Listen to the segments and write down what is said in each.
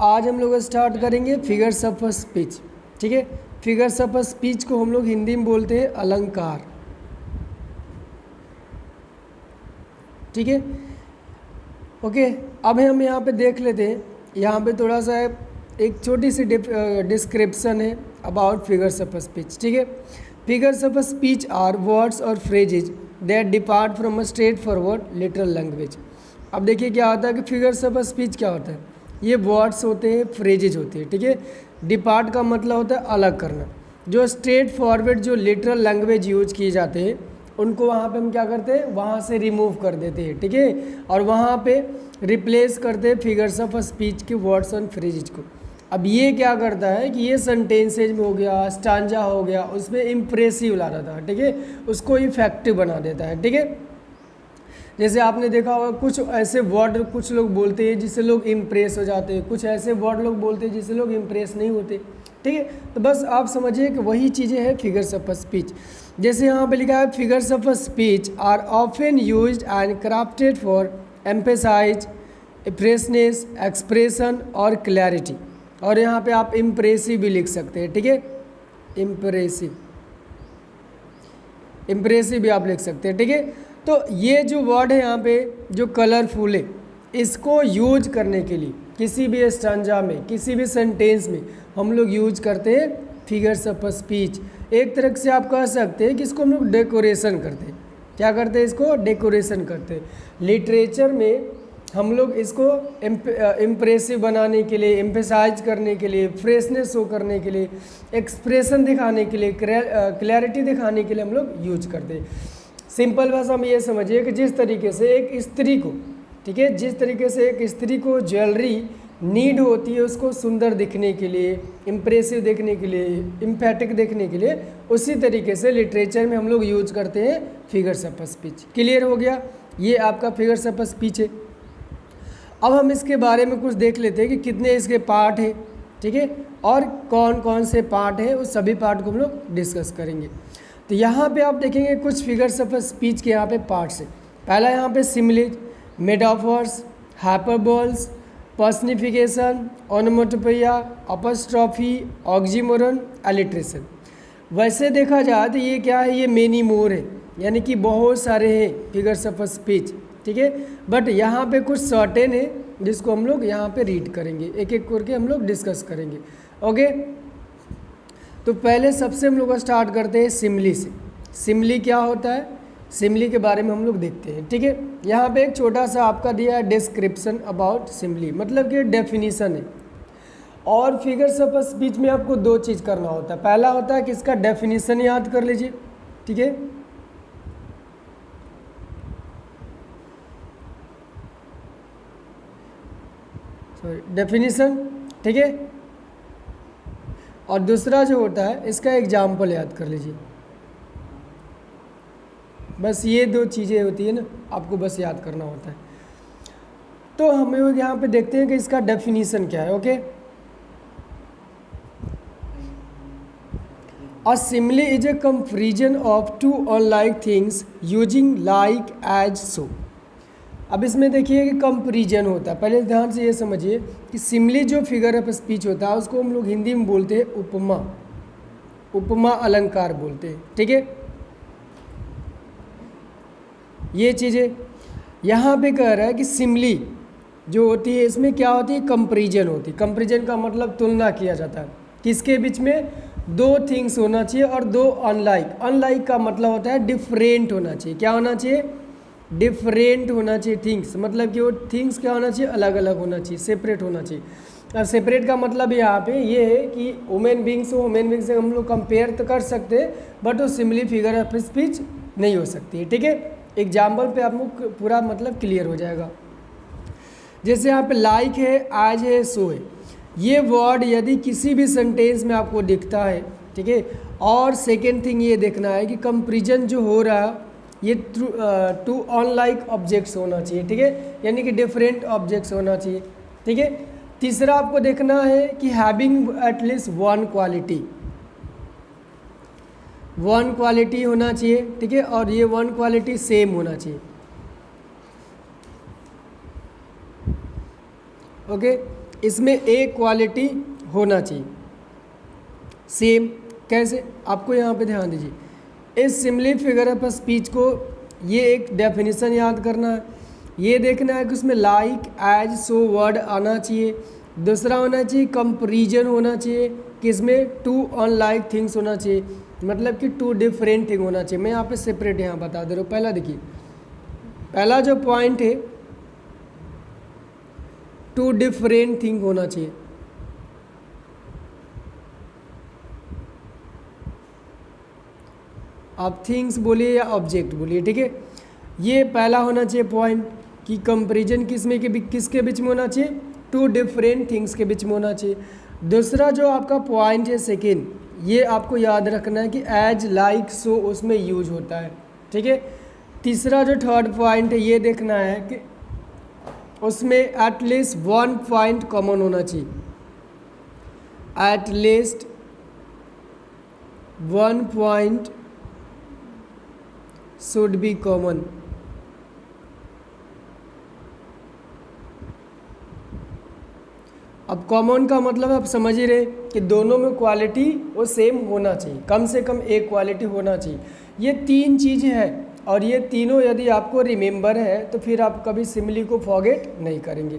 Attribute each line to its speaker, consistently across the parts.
Speaker 1: आज हम लोग स्टार्ट करेंगे फिगर्स ऑफ स्पीच। ठीक है, फिगर्स ऑफ स्पीच को हम लोग हिंदी में बोलते हैं अलंकार। ठीक है, ओके। अब हम यहाँ पे देख लेते हैं, यहाँ पे थोड़ा सा एक छोटी सी डिस्क्रिप्शन है अबाउट फिगर्स ऑफ स्पीच। ठीक है, figures of speech are words और phrases that depart from a straightforward literal language. अब देखिए क्या होता है कि फिगर्स ऑफ स्पीच क्या होता है, ये वर्ड्स होते हैं, फ्रेजेज होते हैं। ठीक है, डिपार्ट का मतलब होता है अलग करना। जो स्ट्रेट फॉरवर्ड जो लिटरल लैंग्वेज यूज किए जाते हैं उनको वहाँ पे हम क्या करते हैं, वहाँ से रिमूव कर देते हैं। ठीक है, और वहाँ पे रिप्लेस करते हैं फिगर्स ऑफ स्पीच के वर्ड्स और फ्रेजेज को। अब ये क्या करता है कि ये सेंटेंसेज में हो गया, स्टांजा हो गया, उसमें इम्प्रेसिव ला देता है। ठीक है, उसको इफेक्टिव बना देता है। ठीक है, जैसे आपने देखा होगा कुछ ऐसे वर्ड कुछ लोग बोलते हैं जिससे लोग इम्प्रेस हो जाते हैं, कुछ ऐसे वर्ड लोग बोलते हैं जिससे लोग इम्प्रेस नहीं होते। ठीक है, तो बस आप समझिए कि वही चीज़ें हैं फिगर्स ऑफ स्पीच। जैसे यहाँ पे लिखा है figures of speech are often used and crafted for emphasise freshness, expression और क्लैरिटी। और यहाँ पे आप इम्प्रेसिव भी लिख सकते हैं। ठीक है, इम्प्रेसिव, इम्प्रेसिव भी आप लिख सकते हैं। ठीक है, तो ये जो वर्ड है यहाँ पे जो कलरफुल है, इसको यूज करने के लिए किसी भी स्टांजा में, किसी भी सेंटेंस में हम लोग यूज करते हैं फिगर्स ऑफ स्पीच। एक तरह से आप कह सकते हैं कि इसको हम लोग डेकोरेशन करते हैं। क्या करते हैं, इसको डेकोरेशन करते हैं। लिटरेचर में हम लोग इसको इम्प्रेसिव बनाने के लिए, एम्फेसाइज करने के लिए, फ्रेशनेस शो करने के लिए, एक्सप्रेशन दिखाने के लिए, क्लैरिटी दिखाने के लिए हम लोग यूज करते हैं। सिंपल भाषा में ये समझिए कि जिस तरीके से एक स्त्री को, ठीक है, जिस तरीके से एक स्त्री को ज्वेलरी नीड होती है उसको सुंदर दिखने के लिए, इम्प्रेसिव देखने के लिए, इम्फेटिक देखने के लिए, उसी तरीके से लिटरेचर में हम लोग यूज करते हैं फिगर्स ऑफ स्पीच। क्लियर हो गया, ये आपका फिगर्स ऑफ स्पीच है। अब हम इसके बारे में कुछ देख लेते हैं कि कितने इसके पार्ट हैं। ठीक है, और कौन कौन से पार्ट हैं, उस सभी पार्ट को हम लोग डिस्कस करेंगे। तो यहाँ पे आप देखेंगे कुछ फिगर्स ऑफ स्पीच के यहाँ पे पार्ट्स हैं। पहला यहाँ पे similes, metaphors, hyperboles, personification, onomatopoeia, apostrophe, oxymoron, alliteration. वैसे देखा जाए तो ये क्या है, ये मेनी मोर है, यानी कि बहुत सारे हैं फिगर्स ऑफ स्पीच। ठीक है, बट यहाँ पे कुछ सर्टेन है जिसको हम लोग यहाँ पे रीड करेंगे, एक एक करके हम लोग डिस्कस करेंगे। ओके, तो पहले सबसे हम लोग स्टार्ट करते हैं सिमली से। सिमली क्या होता है, सिमली के बारे में हम लोग देखते हैं। ठीक है, यहाँ पे एक छोटा सा आपका दिया है डिस्क्रिप्शन अबाउट सिमली, मतलब कि डेफिनीशन है। और फिगर्स ऑफ स्पीच में आपको दो चीज़ करना होता है। पहला होता है कि इसका डेफिनीशन याद कर लीजिए। ठीक है, सॉरी, डेफिनीशन। ठीक है, और दूसरा जो होता है इसका एग्जाम्पल याद कर लीजिए। बस ये दो चीज़ें होती है ना, आपको बस याद करना होता है। तो हम लोग यहाँ पे देखते हैं कि इसका डेफिनीशन क्या है। Okay, a simile is a comparison of two unlike things using like as so. अब इसमें देखिए कि कंपैरिजन होता है। पहले ध्यान से ये समझिए कि सिमिली जो फिगर ऑफ स्पीच होता है उसको हम लोग हिंदी में बोलते हैं उपमा, उपमा अलंकार बोलते हैं। ठीक है, ये चीज़ें यहाँ पे कह रहा है कि सिमिली जो होती है इसमें क्या होती है, कंपैरिजन होती है। कंपैरिजन का मतलब तुलना किया जाता है किसके बीच में, दो थिंग्स होना चाहिए और दो अनलाइक। अनलाइक का मतलब होता है डिफरेंट होना चाहिए। क्या होना चाहिए, डिफरेंट होना चाहिए थिंग्स, मतलब कि वो थिंग्स क्या होना चाहिए, अलग अलग होना चाहिए, सेपरेट होना चाहिए। अब सेपरेट का मतलब यहाँ पे ये है कि ह्यूमन बींग्स हो, ह्यूमन बींग से हम लोग कंपेयर तो कर सकते हैं बट वो सिमिली फिगर ऑफ स्पीच नहीं हो सकती है। ठीक है, एग्जाम्पल पे आप लोग पूरा मतलब क्लियर हो जाएगा। जैसे यहाँ पे लाइक है, आज है, सो है, ये वर्ड यदि किसी भी सेंटेंस में आपको दिखता है, ठीक है, और सेकेंड थिंग ये देखना है कि कंपैरिजन जो हो रहा है ये टू अनलाइक ऑब्जेक्ट्स होना चाहिए। ठीक है, यानी कि डिफरेंट ऑब्जेक्ट्स होना चाहिए। ठीक है, तीसरा आपको देखना है कि having at least one quality, one quality होना चाहिए। ठीक है, और ये वन क्वालिटी सेम होना चाहिए। ओके, इसमें एक क्वालिटी होना चाहिए। सेम कैसे, आपको यहाँ पे ध्यान दीजिए, इस सिमिलर फिगर ऑफ स्पीच को ये एक डेफिनेशन याद करना है, ये देखना है कि उसमें लाइक एज सो वर्ड आना चाहिए, दूसरा होना चाहिए कंपैरिजन होना चाहिए, किसमें टू अनलाइक थिंग्स होना चाहिए, मतलब कि टू डिफरेंट थिंग होना चाहिए। मैं यहाँ पे सेपरेट यहाँ बता दे रहा हूँ। पहला देखिए, पहला जो पॉइंट है टू डिफरेंट थिंग होना चाहिए। आप थिंग्स बोलिए या ऑब्जेक्ट बोलिए, ठीक है, ये पहला होना चाहिए पॉइंट कि कंपैरिजन किसमें के किसके बीच में होना चाहिए, टू डिफरेंट थिंग्स के बीच में होना चाहिए। दूसरा जो आपका पॉइंट है सेकेंड, ये आपको याद रखना है कि एज लाइक सो उसमें यूज होता है, ठीक है। तीसरा जो थर्ड पॉइंट है ये देखना है कि उसमें एटलीस्ट वन पॉइंट कॉमन होना चाहिए, at least one point should be common. अब कॉमन का मतलब आप समझ ही रहे कि दोनों में क्वालिटी वो सेम होना चाहिए, कम से कम एक क्वालिटी होना चाहिए। ये तीन चीज़ें हैं और ये तीनों यदि आपको रिमेंबर है तो फिर आप कभी सिमिली को फॉरगेट नहीं करेंगे।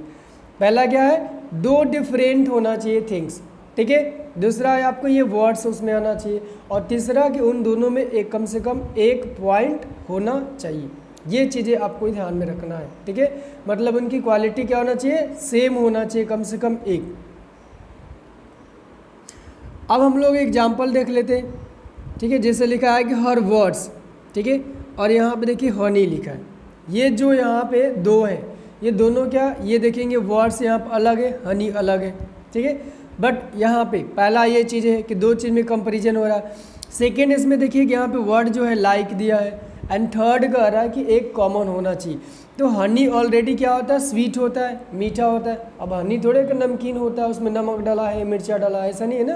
Speaker 1: पहला क्या है, दो डिफरेंट होना चाहिए थिंग्स, ठीक है। दूसरा है आपको ये वर्ड्स उसमें आना चाहिए, और तीसरा कि उन दोनों में एक कम से कम एक पॉइंट होना चाहिए। ये चीज़ें आपको ध्यान में रखना है, ठीक है। मतलब उनकी क्वालिटी क्या होना चाहिए, सेम होना चाहिए, कम से कम एक। अब हम लोग एग्जाम्पल देख लेते हैं, ठीक है। जैसे लिखा है कि हर वर्ड्स, ठीक है, और यहाँ पे देखिए हनी लिखा है। ये जो यहाँ पे दो हैं, ये दोनों क्या, ये देखेंगे वर्ड्स यहाँ पर अलग है, हनी अलग है, ठीक है। बट यहाँ पे पहला ये चीज़ है कि दो चीज़ में कंपैरिजन हो रहा है। सेकेंड इसमें देखिए कि यहाँ पे वर्ड जो है लाइक दिया है, एंड थर्ड कह रहा है कि एक कॉमन होना चाहिए। तो हनी ऑलरेडी क्या होता है, स्वीट होता है, मीठा होता है। अब हनी थोड़े का नमकीन होता है, उसमें नमक डाला है, मिर्चा डाला है, ऐसा नहीं है ना।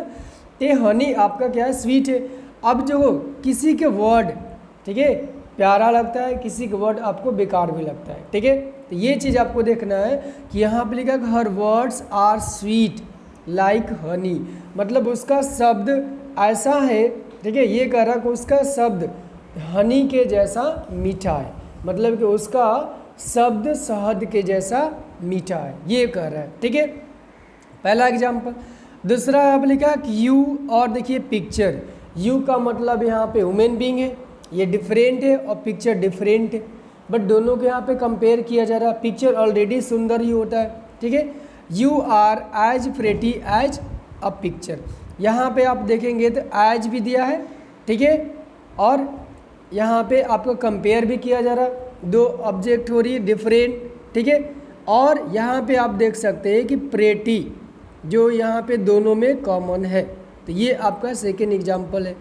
Speaker 1: तो हनी आपका क्या है, स्वीट है। अब जो किसी के वर्ड, ठीक है, प्यारा लगता है, किसी का वर्ड आपको बेकार भी लगता है, ठीक है। तो ये चीज़ आपको देखना है कि यहाँ पे लिखा कि her words are sweet like honey, मतलब उसका शब्द ऐसा है, ठीक है। ये कह रहा कि उसका शब्द हनी के जैसा मीठा है, मतलब कि उसका शब्द शहद के जैसा मीठा है, ये कह रहा है, ठीक है। पहला एग्जाम्पल। दूसरा आप लिखा कि यू, और देखिए पिक्चर, यू का मतलब यहाँ पे ह्यूमन बीइंग है, ये डिफरेंट है और पिक्चर डिफरेंट है, बट दोनों के यहाँ पे कंपेयर किया जा रहा है। पिक्चर ऑलरेडी सुंदर ही होता है, ठीक है। You are as pretty as a picture, यहाँ पे आप देखेंगे तो एज भी दिया है, ठीक है, और यहाँ पे आपको कंपेयर भी किया जा रहा है, दो ऑब्जेक्ट हो रही है डिफरेंट, ठीक है। और यहाँ पे आप देख सकते हैं कि प्रेटी जो यहाँ पे दोनों में कॉमन है। तो ये आपका सेकेंड एग्जाम्पल है।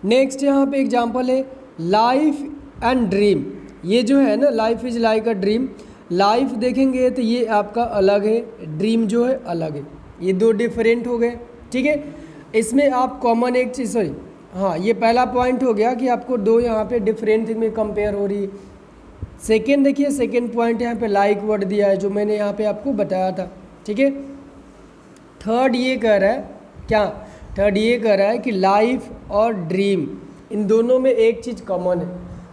Speaker 1: नेक्स्ट यहाँ पे एग्जाम्पल है लाइफ एंड ड्रीम। ये जो है ना, life is like a dream, life देखेंगे तो ये आपका अलग है, ड्रीम जो है अलग है, ये दो डिफरेंट हो गए, ठीक है। इसमें आप कॉमन एक चीज़, सॉरी हाँ, ये पहला पॉइंट हो गया कि आपको दो यहाँ पे डिफरेंट थिंग में कंपेयर हो रही है। सेकेंड देखिए, सेकेंड पॉइंट यहाँ पे लाइक वर्ड दिया है जो मैंने यहाँ पे आपको बताया था, ठीक है। थर्ड ये कह रहा है क्या, थर्ड ये कह रहा है कि लाइफ और ड्रीम इन दोनों में एक चीज़ कॉमन है,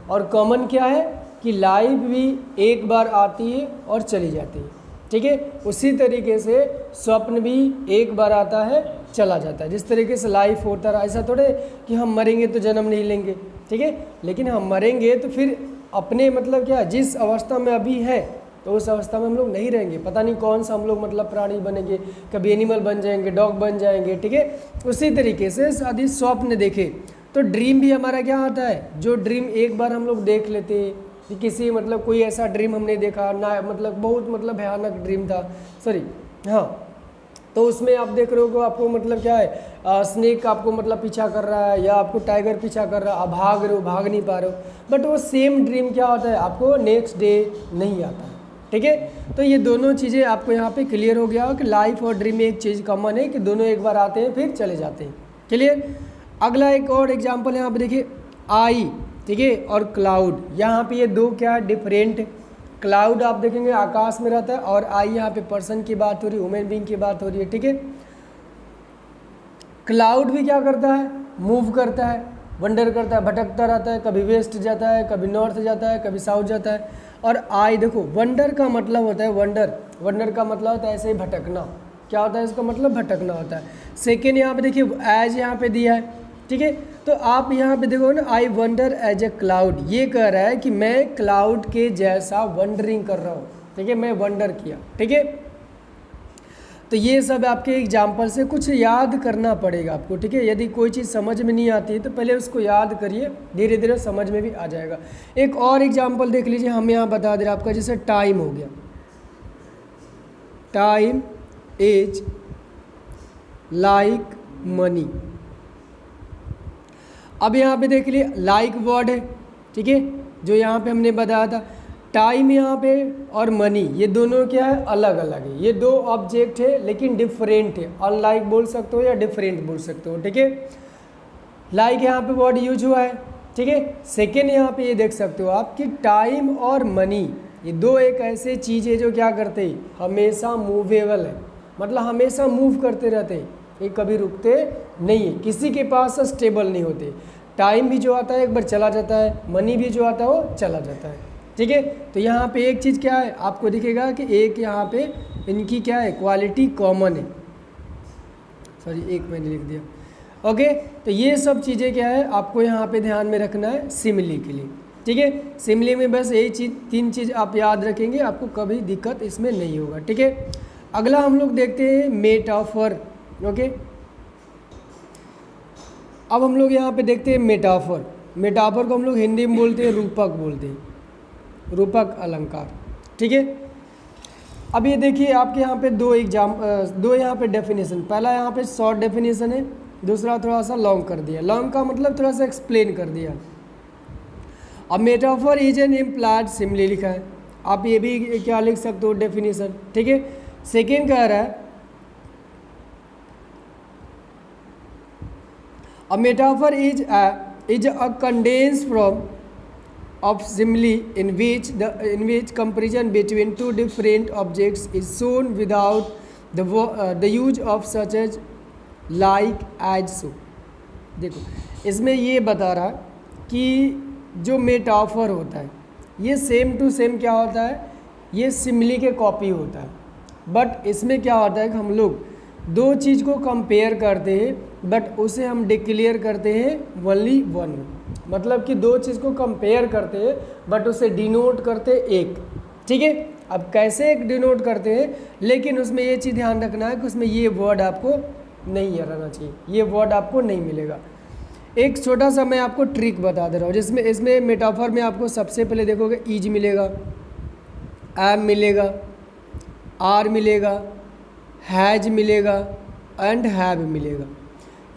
Speaker 1: और कॉमन क्या है कि लाइफ भी एक बार आती है और चली जाती है, ठीक है। उसी तरीके से स्वप्न भी एक बार आता है चला जाता है। जिस तरीके से लाइफ होता रहा, ऐसा थोड़े कि हम मरेंगे तो जन्म नहीं लेंगे, ठीक है, लेकिन हम मरेंगे तो फिर अपने मतलब क्या, जिस अवस्था में अभी है तो उस अवस्था में हम लोग नहीं रहेंगे, पता नहीं कौन सा हम लोग मतलब प्राणी बनेंगे, कभी एनिमल बन जाएंगे, डॉग बन जाएंगे, ठीक है। उसी तरीके से यदि स्वप्न देखे तो ड्रीम भी हमारा क्या होता है, जो ड्रीम एक बार हम लोग देख लेते हैं कि किसी मतलब कोई ऐसा ड्रीम हमने देखा ना, मतलब बहुत मतलब भयानक ड्रीम था, सॉरी हाँ, तो उसमें आप देख रहे हो कि आपको मतलब क्या है, स्नेक आपको मतलब पीछा कर रहा है या आपको टाइगर पीछा कर रहा है, आप भाग रहे हो, भाग नहीं पा रहे हो, बट वो सेम ड्रीम क्या होता है आपको नेक्स्ट डे नहीं आता है, ठीक है। तो ये दोनों चीज़ें आपको यहाँ पे क्लियर हो गया हो कि लाइफ और ड्रीम में एक चीज़ कॉमन है कि दोनों एक बार आते हैं फिर चले जाते हैं, क्लियर। अगला एक और एग्जाम्पल यहाँ पे देखिए आई, ठीक है, और क्लाउड। यहाँ पे ये दो क्या डिफरेंट, क्लाउड आप देखेंगे आकाश में रहता है, और आई यहाँ पे पर्सन की बात हो रही है, ह्यूमन बीइंग की बात हो रही है, ठीक है। क्लाउड भी क्या करता है, मूव करता है, वंडर करता है, भटकता रहता है, कभी वेस्ट जाता है, कभी नॉर्थ जाता है, कभी साउथ जाता है। और आई देखो, वंडर का मतलब होता है वंडर का मतलब होता है ऐसे ही भटकना। क्या होता है इसका मतलब, भटकना होता है। सेकेंड यहाँ पे देखिए एज यहाँ पे दिया है, ठीक है। तो आप यहाँ पे देखो ना, I wander as a cloud, ये कह रहा है कि मैं क्लाउड के जैसा वंडरिंग कर रहा हूँ, ठीक है, मैं वंडर किया, ठीक है। तो ये सब आपके एग्जाम्पल से कुछ याद करना पड़ेगा आपको, ठीक है। यदि कोई चीज़ समझ में नहीं आती है तो पहले उसको याद करिए, धीरे धीरे समझ में भी आ जाएगा। एक और एग्जाम्पल देख लीजिए, हम यहाँ बता दे रहे आपका, जैसे टाइम हो गया, टाइम इज लाइक मनी। अब यहाँ पे देख लिए लाइक वर्ड है, ठीक है, जो यहाँ पे हमने बताया था। टाइम यहाँ पे और मनी, ये दोनों क्या है, अलग अलग है। ये दो ऑब्जेक्ट है लेकिन डिफरेंट है, अनलाइक बोल सकते हो या डिफरेंट बोल सकते हो, ठीक है। लाइक यहाँ पे वर्ड यूज हुआ है, ठीक है। सेकेंड यहाँ पे ये देख सकते हो आप कि टाइम और मनी, ये दो एक ऐसे चीज़ है जो क्या करते हैं, हमेशा मूवेबल है, मतलब हमेशा मूव करते रहते हैं, ये कभी रुकते नहीं है, किसी के पास स्टेबल नहीं होते। टाइम भी जो आता है एक बार चला जाता है, मनी भी जो आता है वो चला जाता है, ठीक है। तो यहाँ पे एक चीज़ क्या है आपको दिखेगा कि एक यहाँ पे इनकी क्या है, क्वालिटी कॉमन है, सॉरी एक मैंने लिख दिया, ओके। तो ये सब चीज़ें क्या है आपको यहाँ पे ध्यान में रखना है सिमिली के लिए, ठीक है। सिमिली में बस यही चीज़, तीन चीज़ आप याद रखेंगे, आपको कभी दिक्कत इसमें नहीं होगा, ठीक है। अगला हम लोग देखते हैं मेटाफर, ओके। अब हम लोग यहाँ पे देखते हैं मेटाफर। मेटाफर को हम लोग हिंदी में बोलते हैं रूपक, बोलते हैं रूपक अलंकार, ठीक है। अब ये देखिए आपके यहाँ पे दो यहाँ पे डेफिनेशन, पहला यहाँ पे शॉर्ट डेफिनेशन है, दूसरा थोड़ा सा लॉन्ग कर दिया। लॉन्ग का मतलब थोड़ा सा एक्सप्लेन कर दिया। अब metaphor is an implied simile लिखा है, आप ये भी क्या लिख सकते हो, डेफिनेशन, ठीक है। सेकेंड कह रहा है a metaphor is a condensed form of simile in which comparison between two different objects is shown without the use of such as like as so। देखो इसमें ये बता रहा कि जो मेटाफर होता है ये सेम टू सेम क्या होता है, ये सिमिली के कॉपी होता है, बट इसमें क्या होता है कि हम लोग दो चीज़ को कंपेयर करते हैं बट उसे हम डिक्लेयर करते हैं ओनली वन, मतलब कि दो चीज़ को कंपेयर करते हैं बट उसे डिनोट करते हैं एक, ठीक है। अब कैसे एक डिनोट करते हैं, लेकिन उसमें ये चीज़ ध्यान रखना है कि उसमें ये वर्ड आपको नहीं रहना चाहिए, ये वर्ड आपको नहीं मिलेगा। एक छोटा सा मैं आपको ट्रिक बता दे रहा हूँ, जिसमें इसमें मेटाफर में आपको सबसे पहले देखोगे ईज मिलेगा, एम मिलेगा, आर मिलेगा, हैज मिलेगा एंड हैव मिलेगा।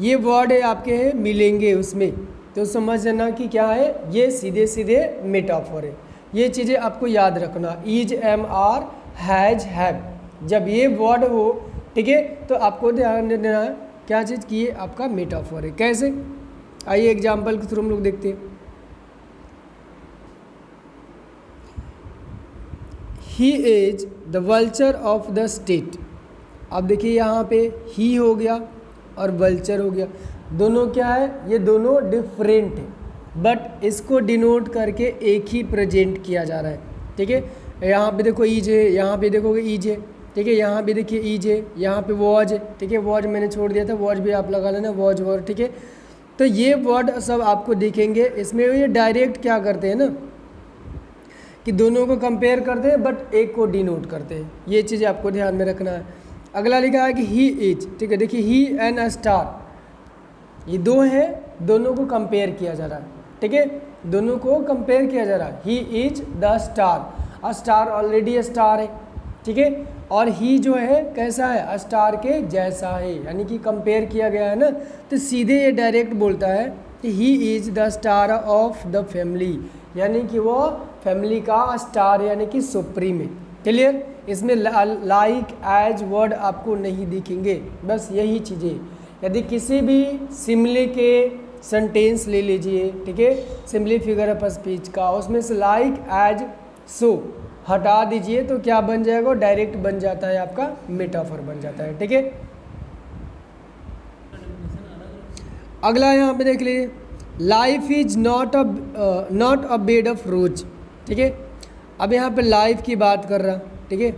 Speaker 1: ये वर्ड है आपके हैं मिलेंगे उसमें, तो समझना कि क्या है, ये सीधे सीधे मेटाफर है। ये चीज़ें आपको याद रखना, is, am, are, has, have, जब ये वर्ड हो, ठीक है, तो आपको ध्यान देना है क्या चीज़ की ये आपका मेटाफर है। कैसे, आइए एग्जाम्पल के थ्रू हम लोग देखते हैं। He is the vulture of the state. अब देखिए यहाँ पे ही हो गया और वल्चर हो गया, दोनों क्या है, ये दोनों डिफरेंट है, बट इसको डिनोट करके एक ही प्रेजेंट किया जा रहा है, ठीक है। यहाँ पे देखो ईज है, यहाँ पे देखोगे ईज है, ठीक है, यहाँ भी देखिए ईज है, यहाँ पे वॉज है, ठीक है, वॉज मैंने छोड़ दिया था, वॉज भी आप लगा लेना, वॉज वर्ड, ठीक है। तो ये वर्ड सब आपको दिखेंगे, इसमें ये डायरेक्ट क्या करते हैं ना कि दोनों को कंपेयर करते हैं बट एक को डिनोट करते हैं, ये चीज़ आपको ध्यान में रखना है। अगला लिखा है कि ही इज, ठीक है, देखिए ही एंड अ स्टार, ये दो है, दोनों को कंपेयर किया जा रहा है, ठीक है, दोनों को कंपेयर किया जा रहा है। He is the star, a star already star है, ठीक है, और ही जो है कैसा है, स्टार के जैसा है, यानी कि कंपेयर किया गया है ना, तो सीधे ये डायरेक्ट बोलता है कि he is the star of the family, यानी कि वो फैमिली का स्टार यानी कि सुप्रीम है। क्लियर, इसमें लाइक एज वर्ड आपको नहीं दिखेंगे, बस यही चीज़ें। यदि किसी भी सिमिली के सेंटेंस ले लीजिए, ठीक है, सिमिली फिगर ऑफ स्पीच का, उसमें से लाइक एज सो हटा दीजिए तो क्या बन जाएगा, डायरेक्ट बन जाता है आपका मेटाफर बन जाता है। ठीक है, अगला यहाँ पे देख लीजिए, life is not a bed of रोज। ठीक है, अब यहाँ पे लाइफ की बात कर रहा, ठीक है,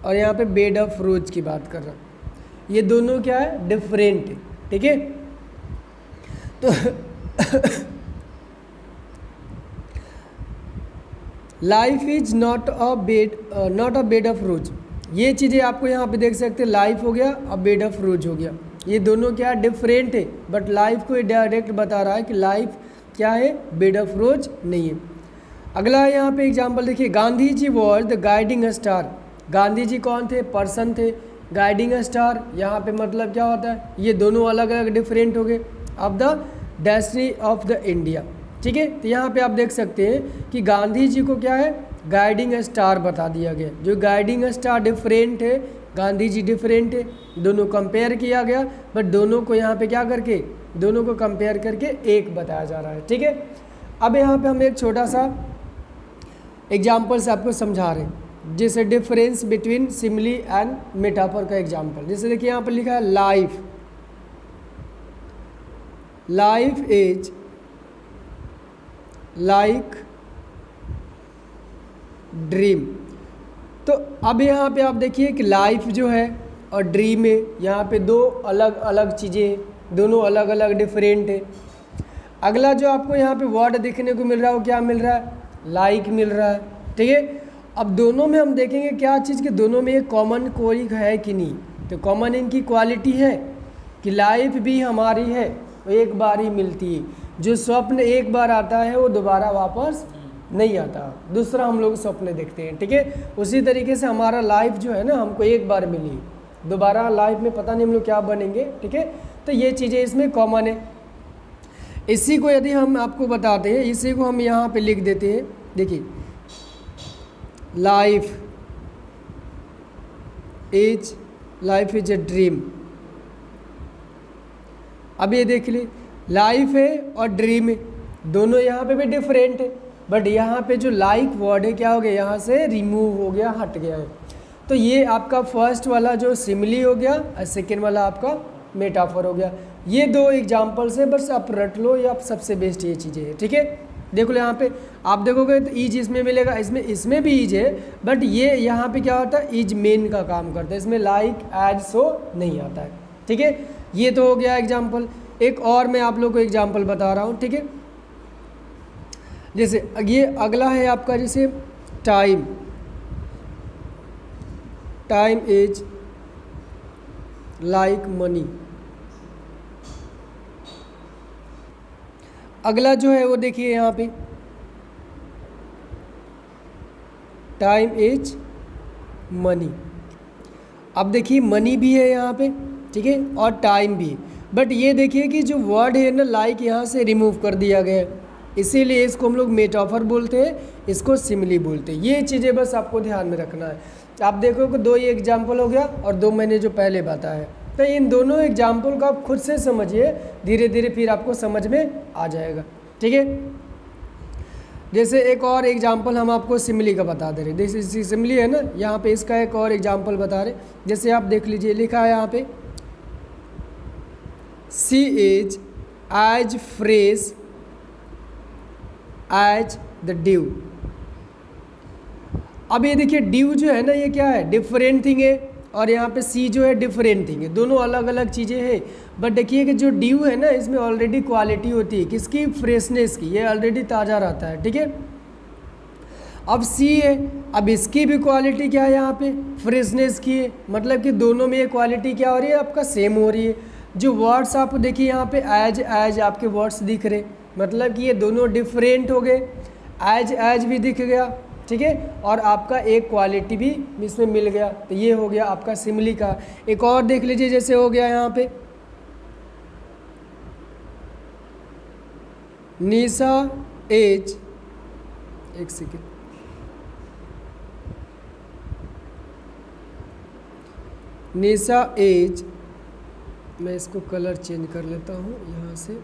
Speaker 1: और यहाँ पे बेड ऑफ रोज की बात कर रहा, ये दोनों क्या है, डिफरेंट है। ठीक है, तो life is not a bed of रोज, ये चीज़ें आपको यहाँ पे देख सकते हैं, लाइफ हो गया और बेड ऑफ रोज हो गया, ये दोनों क्या डिफरेंट है, बट लाइफ को डायरेक्ट बता रहा है कि लाइफ क्या है, बेड ऑफ रोज नहीं है। अगला यहाँ पे एग्जांपल देखिए, Gandhi ji was the guiding star. Gandhi ji कौन थे, पर्सन थे। गाइडिंग स्टार यहाँ पे मतलब क्या होता है, ये दोनों अलग अलग डिफरेंट हो गए, of the destiny of the India. ठीक है, तो यहाँ पे आप देख सकते हैं कि गांधी जी को क्या है, गाइडिंग स्टार बता दिया गया, जो गाइडिंग स्टार डिफरेंट है, गांधी जी डिफरेंट है, दोनों कंपेयर किया गया, बट दोनों को यहाँ पे क्या करके, दोनों को कंपेयर करके एक बताया जा रहा है। ठीक है, अब यहाँ पे हम एक छोटा सा एग्जाम्पल से आपको समझा रहे हैं, जैसे difference between simile and metaphor का एग्जाम्पल। जैसे देखिए यहाँ पर लिखा है life, life is like dream. तो अब यहाँ पे आप देखिए कि लाइफ जो है और ड्रीम है, यहाँ पे दो अलग अलग चीज़ें हैं, दोनों अलग अलग डिफरेंट है। अगला जो आपको यहाँ पे वर्ड देखने को मिल रहा है वो क्या मिल रहा है, लाइक मिल रहा है। ठीक है, अब दोनों में हम देखेंगे क्या चीज़ कि दोनों में एक कॉमन कोई है कि नहीं, तो कॉमन इनकी क्वालिटी है कि लाइफ भी हमारी है, वो एक बार ही मिलती है, जो स्वप्न एक बार आता है वो दोबारा वापस नहीं आता, दूसरा हम लोग स्वप्न देखते हैं। ठीक है, उसी तरीके से हमारा लाइफ जो है ना, हमको एक बार मिली, दोबारा लाइफ में पता नहीं हम लोग क्या बनेंगे। ठीक है, तो ये चीज़ें इसमें कॉमन है। इसी को यदि हम आपको बताते हैं, इसी को हम यहाँ पे लिख देते हैं, देखिए लाइफ इज ए ड्रीम। अब ये देख ली, लाइफ है और ड्रीम है, दोनों यहाँ पे भी डिफरेंट है, बट यहाँ पे जो लाइक वर्ड है क्या हो गया, यहाँ से रिमूव हो गया, हट गया है। तो ये आपका फर्स्ट वाला जो सिमिली हो गया और सेकेंड वाला आपका मेटाफर हो गया। ये दो एग्जाम्पल्स है, बस आप रट लो, या आप सबसे बेस्ट ये चीज़ें हैं। ठीक है, देखो यहाँ पे आप देखोगे तो ईज इसमें मिलेगा, इसमें भी ईज है, बट ये यहाँ पे क्या होता है, ईज मेन का काम करता है, इसमें लाइक एज सो नहीं आता है। ठीक है, ये तो हो गया एग्जाम्पल। एक और मैं आप लोग को एग्जाम्पल बता रहा हूँ। ठीक है, जैसे ये अगला है आपका, जैसे time, time is like money. अगला जो है वो देखिए यहाँ पे, टाइम इज मनी। अब देखिए मनी भी है यहाँ पे, ठीक है, और टाइम भी, बट ये देखिए कि जो वर्ड है ना लाइक, यहाँ से रिमूव कर दिया गया है, इसीलिए इसको हम लोग मेटाफर बोलते हैं, इसको सिमिली बोलते हैं। ये चीज़ें बस आपको ध्यान में रखना है। आप देखो कि दो ये एग्जाम्पल हो गया और दो मैंने जो पहले बताया, तो इन दोनों एग्जाम्पल को आप खुद से समझिए, धीरे धीरे फिर आपको समझ में आ जाएगा। ठीक है, जैसे एक और एग्जाम्पल हम आपको सिमिली का बता दे रहे, जैसे सिमिली है ना, यहाँ पे इसका एक और एग्जाम्पल बता रहे, जैसे आप देख लीजिए, लिखा है यहाँ पे, sea is as fresh as the dew. अब ये देखिए ड्यू जो है ना, ये क्या है, डिफरेंट थिंग है, और यहाँ पे सी जो है डिफरेंट थिंग है, दोनों अलग अलग चीज़ें हैं। बट देखिए कि जो ड्यू है ना, इसमें ऑलरेडी क्वालिटी होती है किसकी, फ्रेशनेस की, ये ऑलरेडी ताज़ा रहता है। ठीक है, अब सी है, अब इसकी भी क्वालिटी क्या है, यहाँ पे फ्रेशनेस की है, मतलब कि दोनों में ये क्वालिटी क्या हो रही है, आपका सेम हो रही है। जो वर्ड्स आप देखिए यहाँ पे एज आपके वर्ड्स दिख रहे, मतलब कि ये दोनों डिफरेंट हो गए, एज भी दिख गया। ठीक है, और आपका एक क्वालिटी भी इसमें मिल गया, तो ये हो गया आपका सिमिली का। एक और देख लीजिए, जैसे हो गया यहाँ पे, निशा एज, एक सेकेंड, निशा एज, मैं इसको कलर चेंज कर लेता हूँ यहाँ से,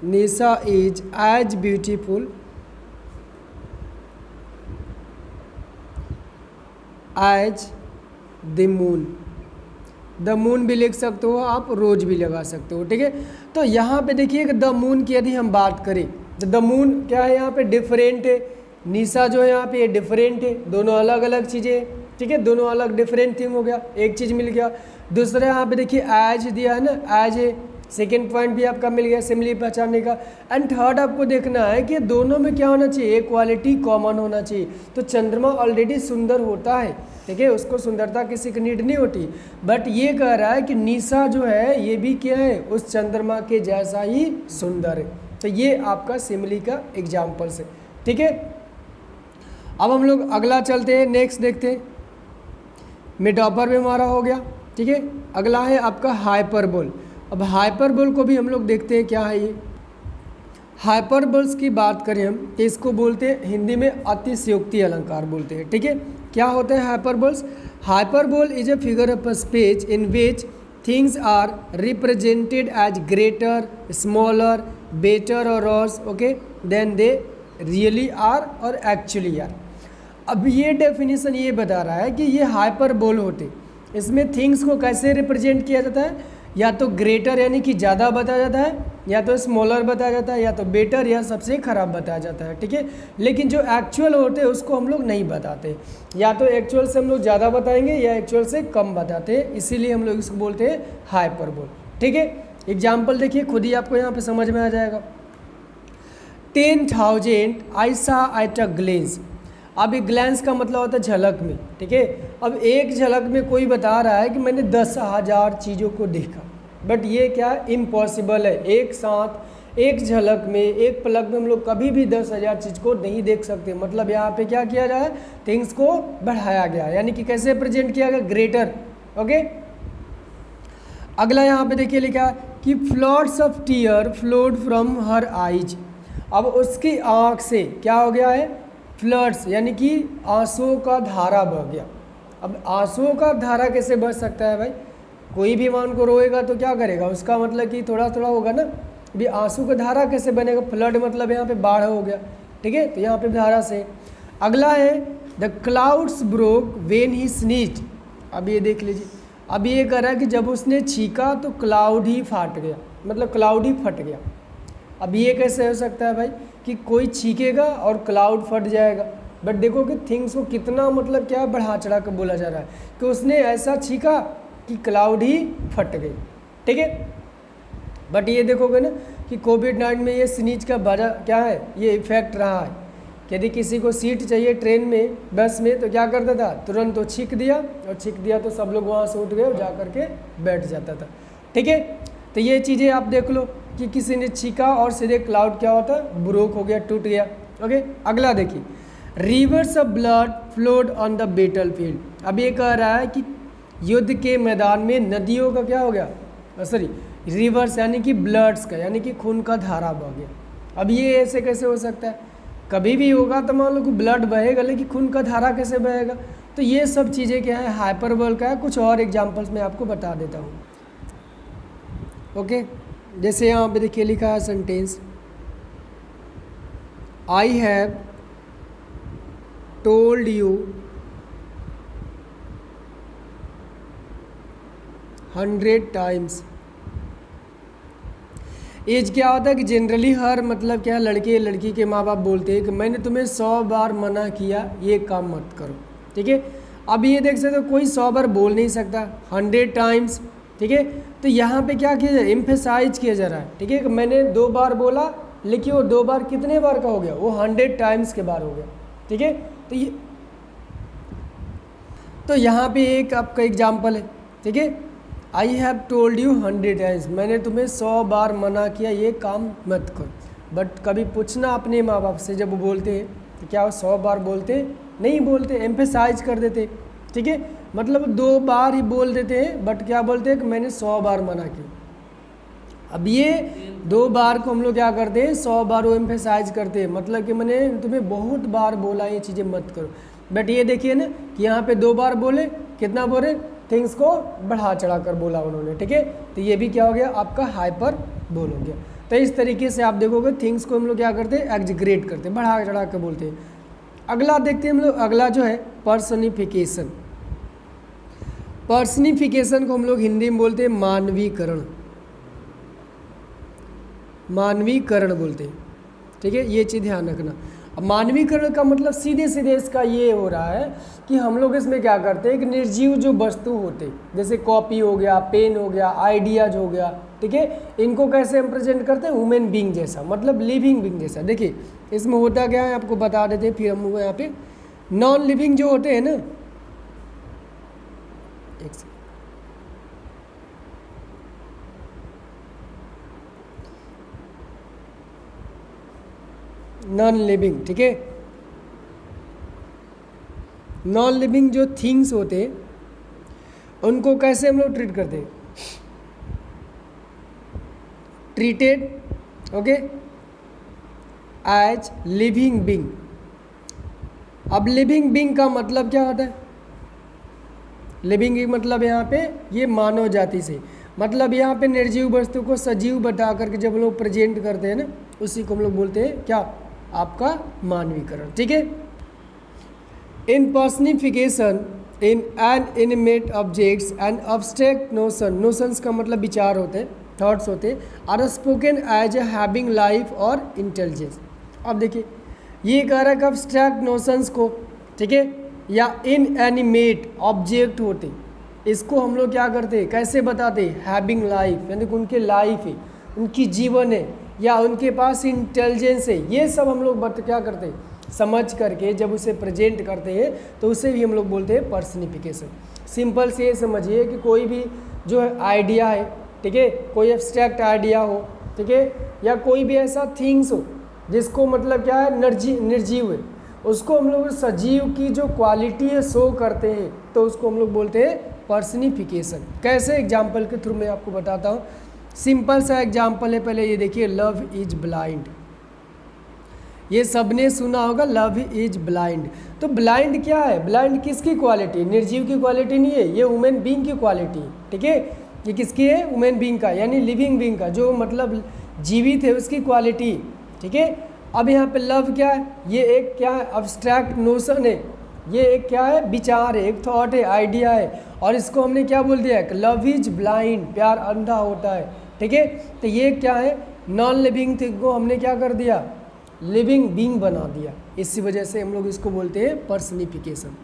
Speaker 1: Nisha is as beautiful as the moon. The moon भी लिख सकते हो आप, रोज भी लगा सकते हो, ठीक है। तो यहाँ पे देखिए कि द मून की यदि हम बात करें तो द मून क्या है यहाँ पे, डिफरेंट है। निशा जो है यहाँ पे ये डिफरेंट है, दोनों अलग अलग चीज़ें हैं, ठीक है, दोनों अलग डिफरेंट थिंग हो गया, एक चीज़ मिल गया। दूसरा यहाँ पे देखिए एज दिया है ना, एज है, सेकेंड पॉइंट भी आपका मिल गया सिमिलरिटी पहचानने का। एंड थर्ड आपको देखना है कि दोनों में क्या होना चाहिए, एक क्वालिटी कॉमन होना चाहिए। तो चंद्रमा ऑलरेडी सुंदर होता है, ठीक है, उसको सुंदरता किसी की नीड नहीं होती, बट ये कह रहा है कि निशा जो है ये भी क्या है, उस चंद्रमा के जैसा ही सुंदर है। तो ये आपका सिमिली का एग्जाम्पल्स है, ठीक है। अब हम लोग अगला चलते हैं, नेक्स्ट देखते हैं। मेटाफर भी हमारा हो गया, ठीक है। अगला है आपका हाइपरबोल। अब हाइपरबोल को भी हम लोग देखते हैं क्या है ये। हाइपरबोल्स की बात करें हम तो इसको बोलते हैं हिंदी में अतिशयोक्ति अलंकार बोलते हैं, ठीक है। क्या होता है hyperboles? Hyperbole is a figure of speech in which things are represented as greater, smaller, better और worse, okay, than they really are और एक्चुअली आर। अब ये डेफिनेशन ये बता रहा है कि ये हाइपरबोल होते, इसमें थिंग्स को कैसे रिप्रेजेंट किया जाता है, या तो ग्रेटर यानी कि ज़्यादा बताया जाता है, या तो स्मॉलर बताया जाता है, या तो बेटर या सबसे खराब बताया जाता है, ठीक है। लेकिन जो एक्चुअल होते हैं उसको हम लोग नहीं बताते, या तो एक्चुअल से हम लोग ज़्यादा बताएंगे या एक्चुअल से कम बताते हैं, इसीलिए हम लोग इसको बोलते हैं हाइपरबोल, ठीक है। एग्जाम्पल देखिए, खुद ही आपको यहाँ पे समझ में आ जाएगा। 10,000 आई सा एट अ ग्लेंस। अब ये ग्लैंस का मतलब होता है झलक में, ठीक है। अब एक झलक में कोई बता रहा है कि मैंने 10,000 चीज़ों को देखा, बट ये क्या इम्पॉसिबल है, एक साथ एक झलक में एक पलक में हम लोग कभी भी 10,000 चीज़ को नहीं देख सकते। मतलब यहाँ पे क्या किया जाए, थिंग्स को बढ़ाया गया, यानी कि कैसे प्रेजेंट किया गया, ग्रेटर, ओके। अगला यहाँ पे देखिए लिखा कि floods of tear flowed from her eyes. अब उसकी आँख से क्या हो गया है, फ्लड्स यानी कि आंसुओं का धारा बह गया। अब आंसुओं का धारा कैसे बह सकता है भाई, कोई भी मान को रोएगा तो क्या करेगा, उसका मतलब कि थोड़ा थोड़ा होगा ना। अभी आंसू का धारा कैसे बनेगा, फ्लड मतलब यहाँ पे बाढ़ हो गया, ठीक है, तो यहाँ पे धारा से। अगला है the clouds broke when he sneeze. अब ये देख लीजिए, अब ये कह रहा है कि जब उसने छींका तो क्लाउड ही फाट गया, मतलब क्लाउड ही फट गया। अब ये कैसे हो सकता है भाई कि कोई छींकेगा और क्लाउड फट जाएगा, बट देखो कि थिंग्स को कितना मतलब क्या बढ़ा चढ़ा कर बोला जा रहा है कि उसने ऐसा छींका कि क्लाउड ही फट गई, ठीक है। बट ये देखोगे ना कि कोविड-19 में ये स्नीज का वजह क्या है, ये इफेक्ट रहा है। यदि किसी को सीट चाहिए ट्रेन में, बस में, तो क्या करता था, तुरंत तो छींक दिया, और छींक दिया तो सब लोग वहाँ से उठ गए और जा करके बैठ जाता था, ठीक है। तो ये चीज़ें आप देख लो कि किसी ने छींका और सीधे क्लाउड क्या होता है, ब्रोक हो गया, टूट गया, ओके। अगला देखिए, reverse of blood flowed on the battle field. अब ये कह रहा है कि युद्ध के मैदान में नदियों का क्या हो गया, सॉरी रिवर्स यानी कि ब्लड्स का, यानी कि खून का धारा बह गया। अब ये ऐसे कैसे हो सकता है, कभी भी होगा तो मान लो कि ब्लड बहेगा, लेकिन खून का धारा कैसे बहेगा। तो ये सब चीज़ें क्या है, हाइपरबोल का है। कुछ और एग्जाम्पल्स मैं आपको बता देता हूँ, ओके। जैसे यहाँ पे देखिए लिखा है sentence, I have told you 100 times. As क्या होता है कि जनरली हर मतलब क्या है, लड़के लड़की के माँ बाप बोलते हैं कि मैंने तुम्हें 100 बार मना किया ये काम मत करो, ठीक है। अब ये देख सकते हो कोई 100 बार बोल नहीं सकता, 100 टाइम्स, ठीक है। तो यहाँ पे क्या किया जाए, एम्फेसाइज किया जा रहा है, ठीक है, कि मैंने 2 बार बोला, लेकिन वो 2 बार कितने बार का हो गया, वो 100 टाइम्स के बार हो गया, ठीक है। तो यहाँ पे एक आपका एग्जाम्पल है, ठीक है, आई हैव टोल्ड यू 100 टाइम्स, मैंने तुम्हें 100 बार मना किया ये काम मत करो। बट कभी पूछना अपने माँ बाप से, जब वो बोलते हैं तो क्या वो 100 बार बोलते, नहीं बोलते, एम्फेसाइज कर देते, ठीक है, मतलब 2 बार ही बोल देते हैं, बट क्या बोलते हैं कि मैंने 100 बार मना की। अब ये 2 बार को हम लोग क्या करते हैं, 100 बार वो एम्फेसाइज करते हैं, मतलब कि मैंने तुम्हें बहुत बार बोला ये चीज़ें मत करो। बट ये देखिए ना कि यहाँ पे 2 बार बोले, कितना बोले, थिंग्स को बढ़ा चढ़ा कर बोला उन्होंने, ठीक है। तो ये भी क्या हो गया, आपका हाइपर बोल हो गया। तो इस तरीके से आप देखोगे थिंग्स को हम लोग क्या करते हैं, एग्जीग्रेट करते हैं, बढ़ा चढ़ा के बोलते हैं। अगला देखते हैं हम लोग, अगला जो है पर्सनिफिकेशन। पर्सनिफिकेशन को हम लोग हिंदी में बोलते हैं मानवीकरण, मानवीकरण बोलते हैं, ठीक है, ये चीज़ ध्यान रखना। अब मानवीकरण का मतलब सीधे सीधे इसका ये हो रहा है कि हम लोग इसमें क्या करते हैं, एक निर्जीव जो वस्तु होते, जैसे कॉपी हो गया, पेन हो गया, आइडियाज हो गया, ठीक है, इनको कैसे हम प्रेजेंट करते हैं, ह्यूमन बीइंग जैसा, मतलब लिविंग बीइंग जैसा। देखिए इसमें होता क्या है आपको बता देते हैं, फिर हम लोग यहाँ पे नॉन लिविंग जो होते हैं ना, एक सेकंड, नॉन लिविंग, ठीक है, नॉन लिविंग जो थिंग्स होते हैं उनको कैसे हम लोग ट्रीट करते हैं, treated okay as living being. अब लिविंग बीइंग का मतलब क्या होता है, लिविंग बीइंग मतलब यहाँ पे ये मानव जाति से, मतलब यहाँ पे निर्जीव वस्तु को सजीव बता करके जब हम लोग प्रेजेंट करते हैं ना, उसी को हम लोग बोलते हैं क्या, आपका मानवीकरण, ठीक है। In personification in an inanimate objects and abstract notion, notions का मतलब विचार होते हैं, थॉट्स होते हैं, are spoken as a having life और इंटेलिजेंस। अब देखिए ये कह रहा है कि अब्स्ट्रैक्ट नोशंस को, ठीक है, या इन एनिमेट ऑब्जेक्ट होते, इसको हम लोग क्या करते हैं, कैसे बताते हैं, हैविंग लाइफ, यानी कि उनके लाइफ है, उनकी जीवन है, या उनके पास इंटेलिजेंस है, ये सब हम लोग क्या करते हैं, समझ करके जब उसे प्रेजेंट करते हैं तो उसे भी हम लोग बोलते हैं पर्सनिफिकेशन। सिंपल से ये समझिए कि कोई भी जो है आइडिया है, ठीक है, कोई एब्स्ट्रैक्ट आइडिया हो, ठीक है, या कोई भी ऐसा थिंग्स हो जिसको मतलब क्या है, निर्जीव है, उसको हम लोग सजीव की जो क्वालिटी है शो करते हैं, तो उसको हम लोग बोलते हैं पर्सनिफिकेशन। कैसे, एग्जाम्पल के थ्रू मैं आपको बताता हूँ। सिंपल सा एग्जाम्पल है, पहले ये देखिए, लव इज ब्लाइंड, ये सबने सुना होगा, लव इज ब्लाइंड। तो ब्लाइंड क्या है, ब्लाइंड किसकी क्वालिटी, निर्जीव की क्वालिटी नहीं है, ये ह्यूमन बीइंग की क्वालिटी, ठीक है, ये किसकी है, ह्यूमन बीइंग का, यानी लिविंग बीइंग का, जो मतलब जीवित है उसकी क्वालिटी, ठीक है। अब यहाँ पे लव क्या है, ये एक क्या है, अब्स्ट्रैक्ट नोशन है, ये एक क्या है, विचार है, एक थॉट है, आइडिया है, और इसको हमने क्या बोल दिया है, लव इज ब्लाइंड, प्यार अंधा होता है, ठीक है। तो ये क्या है, नॉन लिविंग थिंग को हमने क्या कर दिया, लिविंग बीइंग बना दिया, इसी वजह से हम लोग इसको बोलते हैं पर्सनिफिकेशन।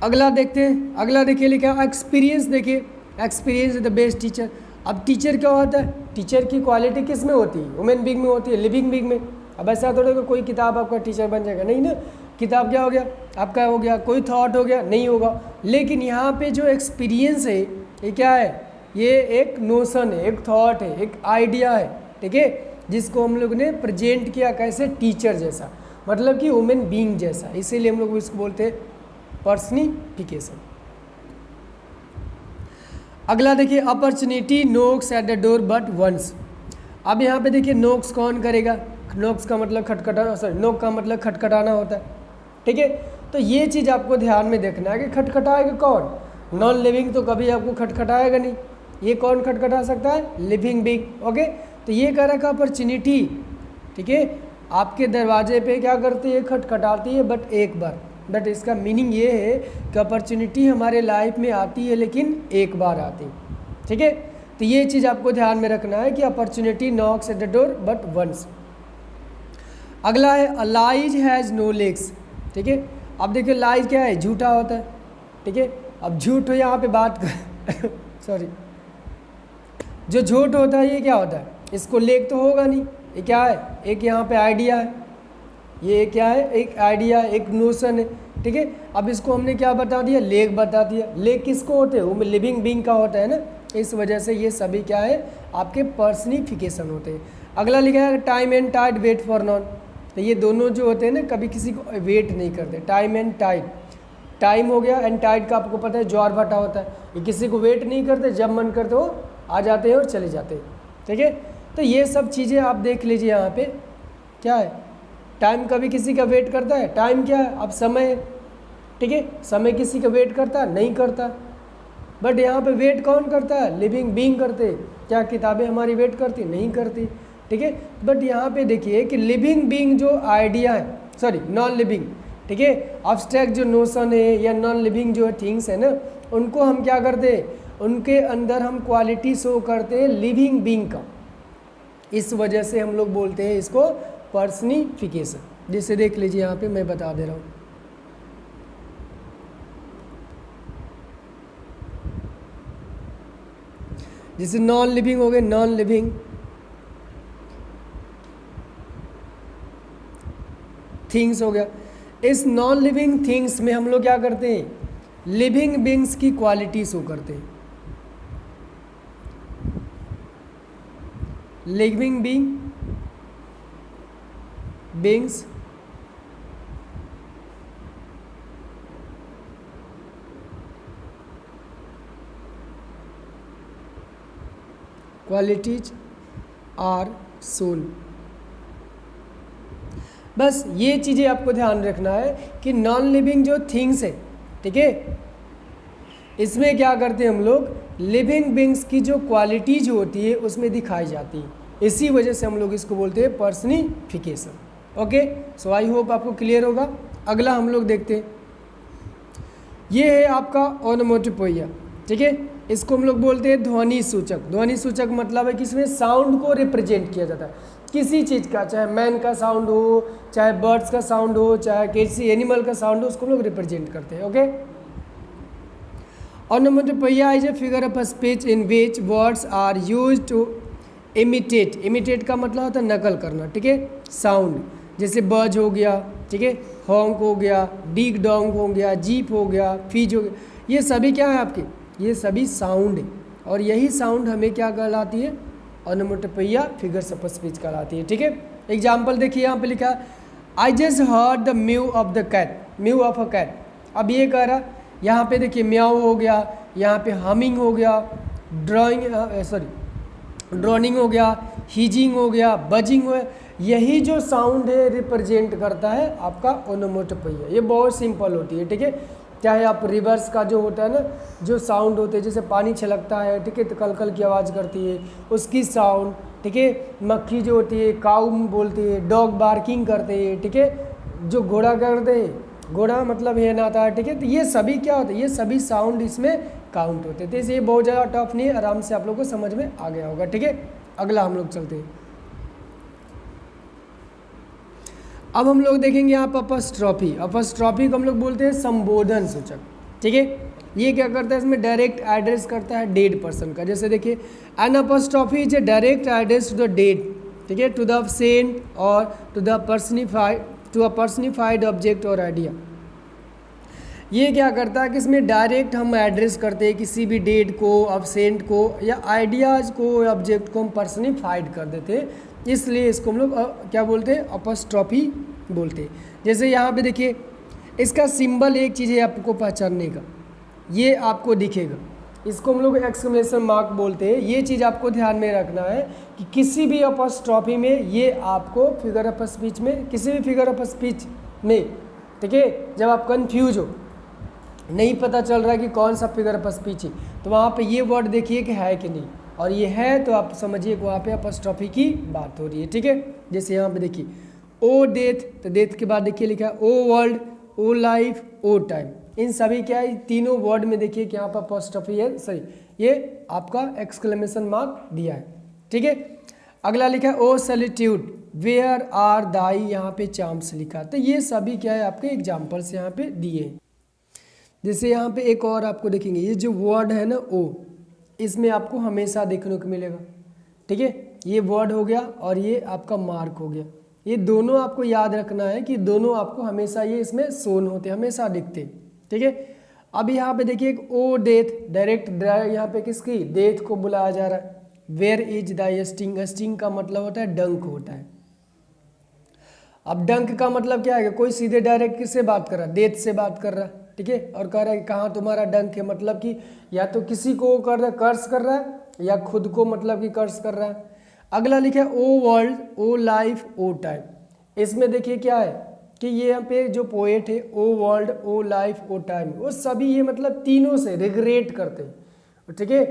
Speaker 1: अगला देखते हैं, अगला देखिए लिखा एक्सपीरियंस। देखिए experience is the best teacher. अब टीचर क्या होता है, टीचर की क्वालिटी किस में होती है, ह्यूमन बीइंग में होती है, लिविंग बीइंग में। अब ऐसा थोड़ा कोई किताब आपका टीचर बन जाएगा, नहीं ना, किताब क्या हो गया आपका, हो गया कोई थॉट हो गया, नहीं होगा। लेकिन यहाँ पे जो एक्सपीरियंस है ये क्या है, ये एक नोशन है, एक थॉट है, एक आइडिया है, ठीक है, जिसको हम लोग ने प्रेजेंट किया कैसे, टीचर जैसा, मतलब कि ह्यूमन बीइंग जैसा, इसीलिए हम लोग इसको बोलते हैं पर्सनिफिकेशन। अगला देखिए, opportunity knocks at the door but once. अब यहाँ पे देखिए नोक्स कौन करेगा, नोक्स का मतलब खटखटाना, सॉरी नोक का मतलब खटखटाना होता है, ठीक है। तो ये चीज़ आपको ध्यान में देखना है कि खटखटाएगा कौन, नॉन लिविंग तो कभी आपको खटखटाएगा नहीं, ये कौन खटखटा सकता है, लिविंग बीइंग, ओके। तो ये कह रखा अपॉर्चुनिटी, ठीक है, आपके दरवाजे पे क्या करती है, खटखटाती है, बट एक बार, बट इसका मीनिंग ये है कि अपॉर्चुनिटी हमारे लाइफ में आती है लेकिन एक बार आती है, ठीक है। तो ये चीज़ आपको ध्यान में रखना है कि opportunity knocks at the door but once. अगला है a lies has no legs, ठीक है। अब देखिए लाइज क्या है, झूठा होता है, ठीक है। अब झूठ हो यहाँ पे बात कर सॉरी, जो झूठ होता है ये क्या होता है, इसको लेग तो होगा नहीं, ये क्या है, एक यहाँ पे आइडिया है, ये क्या है, एक आइडिया, एक नोशन है, ठीक है। अब इसको हमने क्या बता दिया, लेग बता दिया। लेग किसको होते हैं, वो लिविंग बीइंग का होता है ना, इस वजह से ये सभी क्या है, आपके पर्सनिफिकेशन होते हैं। अगला लिखा है time and tide wait for none. तो ये दोनों जो होते हैं ना, कभी किसी को वेट नहीं करते, टाइम एंड टाइड। टाइम हो गया, एंड टाइड का आपको पता है ज्वार भाटा होता है, ये किसी को वेट नहीं करते, जब मन करते हो आ जाते हैं और चले जाते हैं, ठीक है। तो ये सब चीज़ें आप देख लीजिए, यहाँ पे क्या है, टाइम कभी किसी का वेट करता है, टाइम क्या है, अब समय है, ठीक है, समय किसी का वेट करता है, नहीं करता, बट यहाँ पे वेट कौन करता है? लिविंग बीइंग करते हैं। क्या किताबें हमारी वेट करती? नहीं करती, ठीक है। बट यहाँ पे देखिए कि लिविंग बीइंग जो आइडिया है, सॉरी नॉन लिविंग, ठीक है, अब्स्ट्रैक्ट जो नोशन है या नॉन लिविंग जो थिंग्स है ना, उनको हम क्या करते हैं, उनके अंदर हम क्वालिटी शो करते हैं लिविंग बीइंग का। इस वजह से हम लोग बोलते हैं इसको पर्सनिफिकेशन। जैसे देख लीजिए यहाँ पे मैं बता दे रहा हूँ, जैसे नॉन लिविंग हो गए, नॉन लिविंग थिंग्स हो गया। इस नॉन लिविंग थिंग्स में हम लोग क्या करते हैं, लिविंग बीइंग्स की क्वालिटी शो करते हैं। लिविंग बीइंग्स क्वालिटीज आर सोन। बस ये चीज़ें आपको ध्यान रखना है कि नॉन लिविंग जो थिंग्स है, ठीक है, इसमें क्या करते हैं हम लोग, लिविंग बीइंग्स की जो क्वालिटीज होती है उसमें दिखाई जाती है। इसी वजह से हम लोग इसको बोलते हैं personification. Okay, so I hope आपको क्लियर होगा। अगला हम लोग देखते हैं, ये है आपका ओनोमेटोपोइया, ठीक है। इसको हम लोग बोलते हैं ध्वनि सूचक। ध्वनि सूचक मतलब है कि इसमें साउंड को रिप्रेजेंट किया जाता है किसी चीज़ का, चाहे मैन का साउंड हो, चाहे बर्ड्स का साउंड हो, चाहे किसी एनिमल का साउंड हो, उसको हम लोग रिप्रेजेंट करते हैं। Okay, onomatopoeia is a figure of speech in which words are used to imitate. Imitate का मतलब होता है नकल करना, ठीक है, साउंड। जैसे बज हो गया, ठीक है, हॉन्क हो गया, डीग डोंग हो गया, जीप हो गया, फीज हो गया, ये सभी क्या है आपके, ये सभी साउंड है। और यही साउंड हमें क्या कहलाती है, ओनोमेटोपोइया फिगर्स ऑफ स्पीच कहलाती है, ठीक है। एग्जाम्पल देखिए यहाँ पे लिखा है, I just heard the mew of the cat, mew of a cat. अब ये कह रहा, यहाँ पे देखिए म्याऊ हो गया, यहाँ पे हमिंग हो गया, ड्रोनिंग हो गया, हीजिंग हो गया, बजिंग हो गया। यही जो साउंड है रिप्रेजेंट करता है आपका ओनोमेटोपोइया। ये बहुत सिंपल होती है, ठीक है। चाहे आप रिवर्स का जो होता है ना, जो साउंड होते हैं, जैसे पानी छलकता है, ठीक है, तो कलकल की आवाज़ करती है, उसकी साउंड, ठीक है। मक्खी जो होती है काऊ बोलती है, डॉग बार्किंग करते हैं, ठीक है, जो घोड़ा करते हैं, घोड़ा मतलब है ना था, ठीक है। तो ये सभी क्या होता है, ये सभी साउंड इसमें काउंट होते हैं। तो इसलिए बहुत ज़्यादा टफ नहीं है, आराम से आप लोग को समझ में आ गया होगा, ठीक है। अगला हम लोग चलते हैं। अब हम लोग देखेंगे यहाँ पर अपस्ट्रॉफी। अपस्ट्रॉफी को हम लोग बोलते हैं संबोधन सूचक, ठीक है। ये क्या करता है, इसमें डायरेक्ट एड्रेस करता है डेड पर्सन का। जैसे देखिए, an apostrophe is a direct address to the dead, ठीक है, टू द सेंट और टू द पर्सनिफाइड ऑब्जेक्ट और आइडिया। ये क्या करता है कि इसमें डायरेक्ट हम एड्रेस करते हैं किसी भी डेड को, अब्सेंट को या आइडियाज़ को, ऑब्जेक्ट को हम पर्सनिफाइड कर देते हैं, इसलिए इसको हम लोग क्या बोलते हैं, अपस्ट्रॉफी बोलते हैं। जैसे यहाँ पे देखिए, इसका सिंबल एक चीज़ है आपको पहचानने का, ये आपको दिखेगा, इसको हम लोग एक्सक्लेमेशन मार्क बोलते हैं। ये चीज़ आपको ध्यान में रखना है कि किसी भी अपस्ट्रॉफी में ये आपको फिगर ऑफ स्पीच में, किसी भी फिगर ऑफ स्पीच में, ठीक है, जब आप कंफ्यूज हो, नहीं पता चल रहा है कि कौन सा फिगर ऑफ स्पीच है, तो वहाँ पे ये वर्ड देखिए कि है कि नहीं, और ये है तो आप समझिए कि वहाँ पे अपस्ट्रॉफी की बात हो रही है, ठीक है। जैसे यहाँ पे देखिए, ओ डेथ, तो डेथ के बाद देखिए लिखा है ओ वर्ल्ड, ओ लाइफ, ओ टाइम। इन सभी क्या है, तीनों वर्ड में देखिए कि यहाँ पर अपस्ट्रॉफी है, सही, ये आपका एक्सक्लेमेशन मार्क दिया है, ठीक है। अगला लिखा है ओ सॉलिट्यूड, वेयर आर दाई, यहाँ पे चार्म्स लिखा है। तो ये सभी क्या है आपके एग्जाम्पल्स यहाँ पे दिए हैं। जैसे यहाँ पे एक और आपको देखेंगे, ये जो वर्ड है ना ओ, इसमें आपको हमेशा देखने को मिलेगा, ठीक है। ये वर्ड हो गया और ये आपका मार्क हो गया। ये दोनों आपको याद रखना है कि दोनों आपको हमेशा ये इसमें सोन होते, हमेशा दिखते, ठीक है। अब यहाँ पे देखिए एक ओ डेथ, डायरेक्ट यहाँ पे किसकी, डेथ को बुलाया जा रहा है। Where is the sting, sting का मतलब होता है डंक होता है। अब डंक का मतलब क्या है, कोई सीधे डायरेक्ट किससे बात कर रहा है, डेथ से बात कर रहा है, ठीक है, और कह रहा है कहाँ तुम्हारा डंक है, मतलब कि या तो किसी को कर रहा है, कर्स कर रहा है, या खुद को मतलब कि कर्स कर रहा है। अगला लिखा है ओ वर्ल्ड, ओ लाइफ, ओ टाइम। इसमें देखिए क्या है कि ये यहाँ पे जो पोएट है, ओ वर्ल्ड, ओ लाइफ, ओ टाइम, वो सभी ये मतलब तीनों से रिग्रेट करते हैं ठीक है।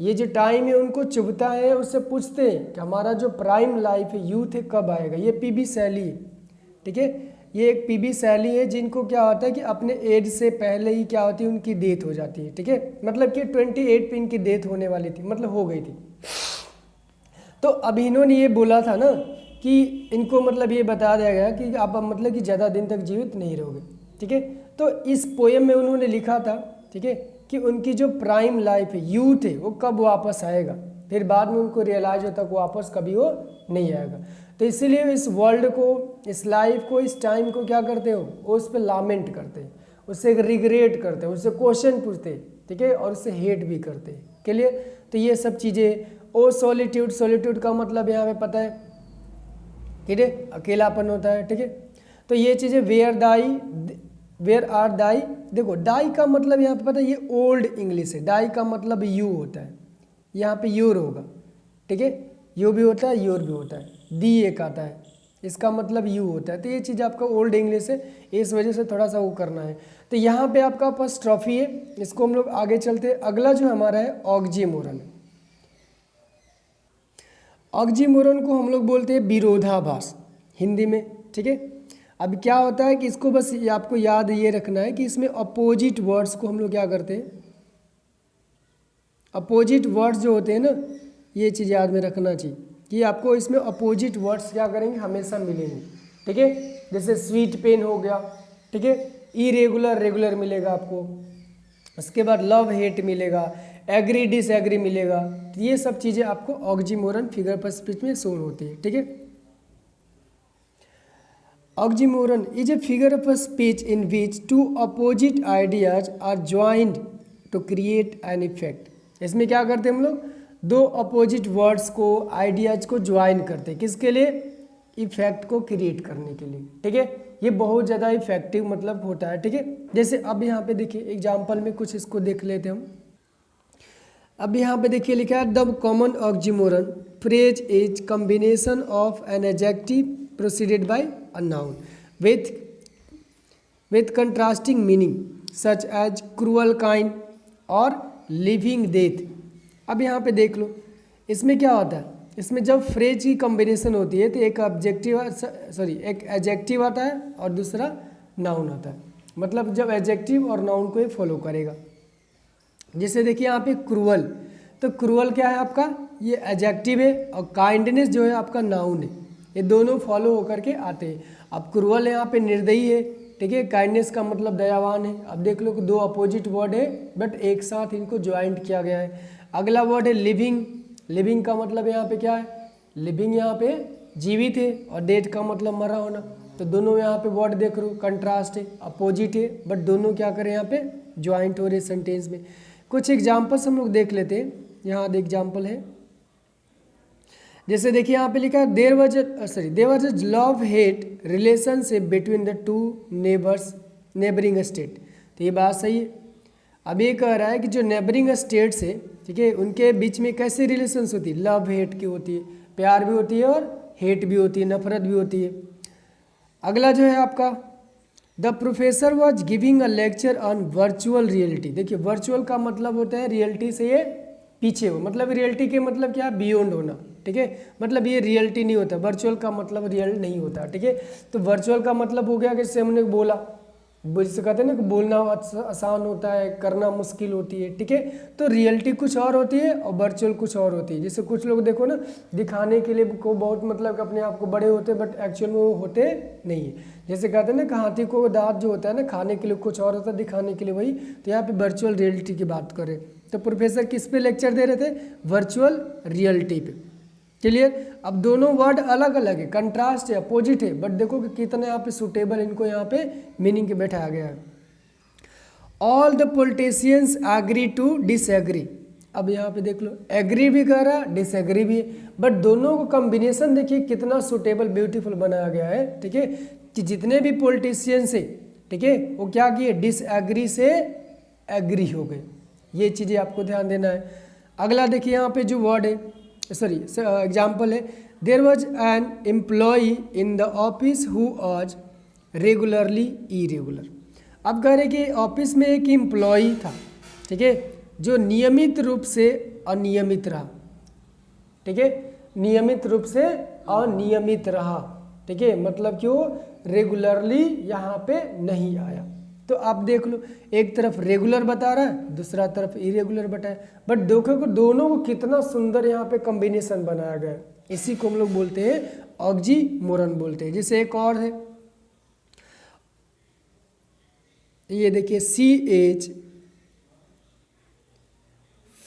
Speaker 1: ये जो टाइम है उनको चुभता है, उससे पूछते हैं कि हमारा जो प्राइम लाइफ है, यूथ है, कब आएगा। ये पीबी शैली है, ठीक है। ये एक पीबी शैली है जिनको क्या होता है कि अपने एज से पहले ही क्या होती है, उनकी डेथ हो जाती है, ठीक है। मतलब कि 28 पे इनकी डेथ होने वाली थी, मतलब हो गई थी। तो अब इन्होंने ये बोला था ना कि इनको मतलब ये बता दिया गया कि आप मतलब कि ज़्यादा दिन तक जीवित नहीं रहोगे, ठीक है। तो इस पोएम में उन्होंने लिखा था, ठीक है, कि उनकी जो प्राइम लाइफ है, यूथ है, वो कब वापस आएगा। फिर बाद में उनको रियलाइज होता है कि वापस कभी वो नहीं आएगा। तो इसीलिए इस वर्ल्ड को, इस लाइफ को, इस टाइम को क्या करते हो, वो उस पर लामेंट करते हैं, उससे रिग्रेट करते हैं, उससे क्वेश्चन पूछते हैं, ठीक है, और उससे हेट भी करते हैं। क्लियर। तो ये सब चीज़ें। ओ सॉलिट्यूड, सॉलिट्यूड का मतलब यहाँ पे पता है, ठीक है, अकेलापन होता है, ठीक है। तो ये चीज़ें वेयर आर दाई, देखो दाई का मतलब यहाँ पे पता है, ये ओल्ड इंग्लिश है। दाई का मतलब यू होता है, यहाँ पे योर होगा, ठीक है। यू भी होता है, योर भी होता है, दी एक आता है, इसका मतलब यू होता है। तो ये चीज़ आपका ओल्ड इंग्लिश है, इस वजह से थोड़ा सा वो करना है। तो यहाँ पे आपका पास ट्रॉफी है, इसको हम लोग आगे चलते हैं। अगला जो हमारा है ऑक्सीमोरन है। ऑक्सीमोरन को हम लोग बोलते हैं विरोधाभास हिंदी में, ठीक है। अब क्या होता है कि इसको बस आपको याद ये रखना है कि इसमें अपोजिट वर्ड्स को हम लोग क्या करते हैं, अपोजिट वर्ड्स जो होते हैं ना, ये चीज़ याद में रखना चाहिए कि आपको इसमें अपोजिट वर्ड्स क्या करेंगे, हमेशा मिलेंगे, ठीक है। जैसे स्वीट पेन हो गया, ठीक है, इरेगुलर रेगुलर मिलेगा आपको। उसके बाद लव हेट मिलेगा, एग्री डिसएग्री मिलेगा। तो ये सब चीज़ें आपको ऑक्सीमोरन फिगर ऑफ स्पीच में शो होती है, ठीक है। Oxymoron is a figure of speech in which two opposite ideas are joined to create an effect. इसमें क्या करते हैं हम लोग, दो अपोजिट वर्ड्स को, आइडियाज को ज्वाइन करते हैं, किसके लिए, इफेक्ट को क्रिएट करने के लिए, ठीक है। ये बहुत ज़्यादा इफेक्टिव मतलब होता है, ठीक है। जैसे अब यहाँ पे देखिए एग्जाम्पल में कुछ इसको देख लेते हैं हम। अब यहाँ पे देखिए लिखा है the common oxymoron phrase is combination of an adjective proceeded by a noun with contrasting meaning such as cruel kind और living death। अब यहाँ पे देख लो इसमें क्या होता है, इसमें जब फ्रेज की कॉम्बिनेशन होती है तो एक एक एडजेक्टिव आता है और दूसरा नाउन आता है। मतलब जब एडजेक्टिव और नाउन को ये फॉलो करेगा। जैसे देखिए यहाँ पे क्रूअल, तो क्रूअल क्या है आपका, ये एडजेक्टिव है, और काइंडनेस जो है आपका नाउन है। ये दोनों फॉलो होकर के आते हैं। अब क्रूअल यहाँ पे निर्दयी है, ठीक है, काइंडनेस का मतलब दयावान है। अब देख लो कि दो अपोजिट वर्ड है बट एक साथ इनको ज्वाइंट किया गया है। अगला वर्ड है लिविंग। लिविंग का मतलब यहाँ पे क्या है, लिविंग यहाँ पे जीवित है, और डेड का मतलब मरा होना। तो दोनों यहाँ पे वर्ड देख लो कंट्रास्ट है, अपोजिट है, बट दोनों क्या करें यहाँ पे ज्वाइंट हो रहे सेंटेंस में। कुछ एग्जाम्पल्स हम लोग देख लेते हैं। यहाँ एग्जाम्पल है, जैसे देखिए यहाँ पे लिखा है there was a love hate relationship between the two neighbouring state. तो ये बात सही है। अब ये कह रहा है कि जो नेबरिंग स्टेट्स है, ठीक है, उनके बीच में कैसे रिलेशंस होती है, लव हेट की होती है, प्यार भी होती है और हेट भी होती है, नफरत भी होती है। अगला जो है आपका the professor was giving a lecture on virtual reality. देखिए वर्चुअल का मतलब होता है रियलिटी से ये पीछे हो, मतलब रियलिटी के मतलब क्या, बियॉन्ड होना, ठीक है। मतलब ये रियलिटी नहीं होता, वर्चुअल का मतलब रियल नहीं होता, ठीक है। तो वर्चुअल का मतलब हो गया कि जैसे हमने बोला, जिसे कहते हैं ना कि बोलना आसान होता है, करना मुश्किल होती है, ठीक है। तो रियलिटी कुछ और होती है और वर्चुअल कुछ और होती है। जैसे कुछ लोग देखो ना, दिखाने के लिए को बहुत मतलब अपने आप को बड़े होते हैं बट एक्चुअल में वो होते नहीं है। जैसे कहते हैं ना कि हाथी को दांत जो होता है ना, खाने के लिए कुछ और होता है, दिखाने के लिए वही। तो यहाँ पे वर्चुअल रियलिटी की बात करें तो प्रोफेसर किस पे लेक्चर दे रहे थे, वर्चुअल रियलिटी पे। क्लियर। अब दोनों वर्ड अलग अलग है, कंट्रास्ट है, अपोजिट है, बट देखो कि कितना यहाँ पे सुटेबल इनको यहाँ पे मीनिंग के बैठाया गया है। All the politicians agree to disagree. अब यहाँ पे देख लो एग्री भी कर रहा है, डिसएग्री भी है, बट दोनों को कॉम्बिनेशन देखिए कितना सुटेबल ब्यूटीफुल बनाया गया है, ठीक है। कि जितने भी पॉलिटिशियंस है, ठीक है, वो क्या किए, डिसएग्री से एग्री हो गए। ये चीज़ें आपको ध्यान देना है। अगला देखिए यहाँ पे जो वर्ड है, एग्जाम्पल है there was an employee in the office who was regularly irregular. अब कह रहे कि ऑफिस में एक एम्प्लॉई था, ठीक है, जो नियमित रूप से अनियमित रहा, ठीक है, नियमित रूप से अनियमित रहा, ठीक है, मतलब कि वो रेगुलरली यहाँ पे नहीं आया। तो आप देख लो, एक तरफ रेगुलर बता रहा है, दूसरा तरफ इरेगुलर बताया, बट देखो कि दोनों को कितना सुंदर यहाँ पे कॉम्बिनेशन बनाया गया है। इसी को हम लोग बोलते हैं ऑक्सीमोरन बोलते हैं। जैसे एक और है, ये देखिए CH